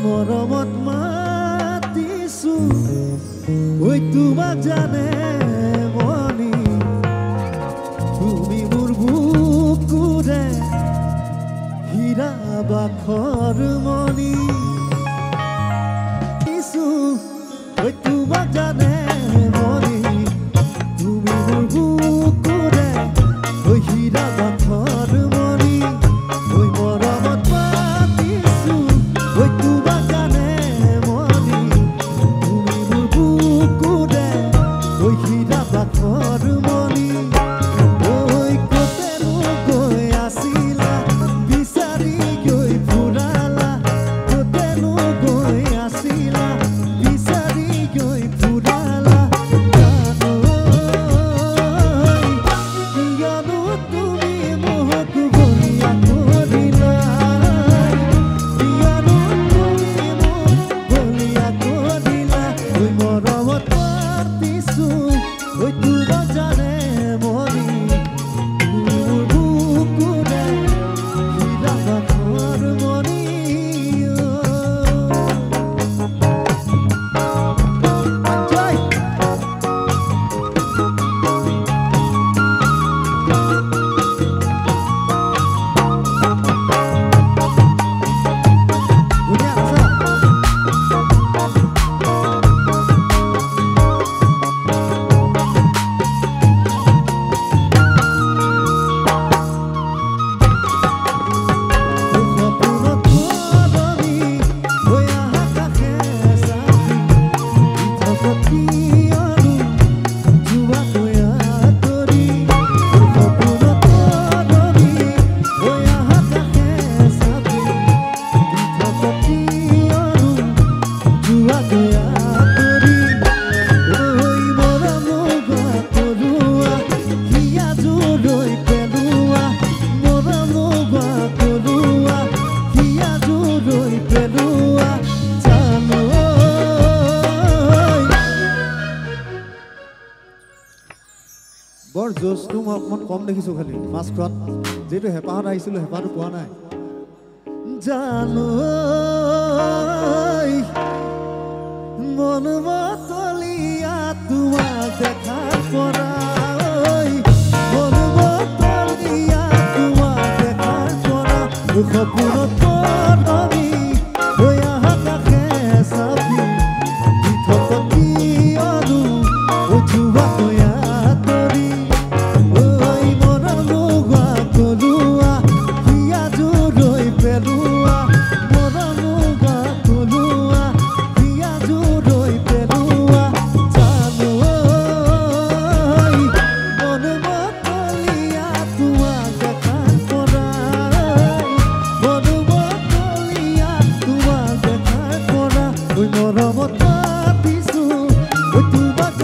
মৰমত মাতিছো ঐ তোমাক জানে মনি তুমি মোৰ বুকুৰে হীৰা বাখৰ মনি ঐ তোমাক জানে মনি তুমি মোৰ বুকুৰে ঐ হীৰা বাখৰ মনি ঐ মৰমত মাতিছো ঐ তোমাক জানে মনি তুমি মোৰ বুকুৰে ঐ হীৰা বাখৰ মনি ঐ কতেনো গৈ আছিলা বিচাৰি গৈ ফুৰালা কতেনো গৈ আছিলা বিচাৰি গৈ ফুৰালা জানো তুমি মোক বলিয়া কৰিলা জানো তুমি মোক বলিয়া কৰিলা ঐ মৰমত মাতিছো ঐ তোমাক জানে মনি তুমি মোৰ বুকুৰে হীৰা বাখৰ মনি জয় ধুনীয়া আছে সপোনত মৰমি হৈ আহা কাষে চাপি ইথাপতি আৰু যোৱাকৈ আঁতৰি সপোনত মৰমি হৈ আহা কাষে চাপি ইথাপতি আৰু যোৱাকৈ আঁতৰি ঐ মৰম লগা কৰোৱা হিয়া জোৰৈ পেলোৱা মৰম লগা কৰোৱা হিয়া জোৰৈ পেলোৱা জানো বৰ জোচটো মই অকণমান কম দেখিছোঁ খালি মাছ খোৱাত যিহেতু হেঁপাহত আহিছিলোঁ হেঁপাহটো পোৱা নাই জানো মন মতলীয়া তোমাক দেখাৰ পৰা মন মতলীয়া তোমাক দেখাৰ পৰা সপোনত মৰমি হৈ আহা কাষে চাপি ইথাপতি আৰু যোৱাকৈ আঁতৰি ঐ মৰম লগা কৰোৱা হিয়া জোৰৈ পেলোৱা মৰম লগা কৰোৱা হিয়া জোৰৈ পেলোৱা জানো মন মতলীয়া তোমাক দেখাৰ পৰা মন মতলীয়া তোমাক দেখাৰ পৰা ঐ মৰমত মাতিছো ঐ তোমাক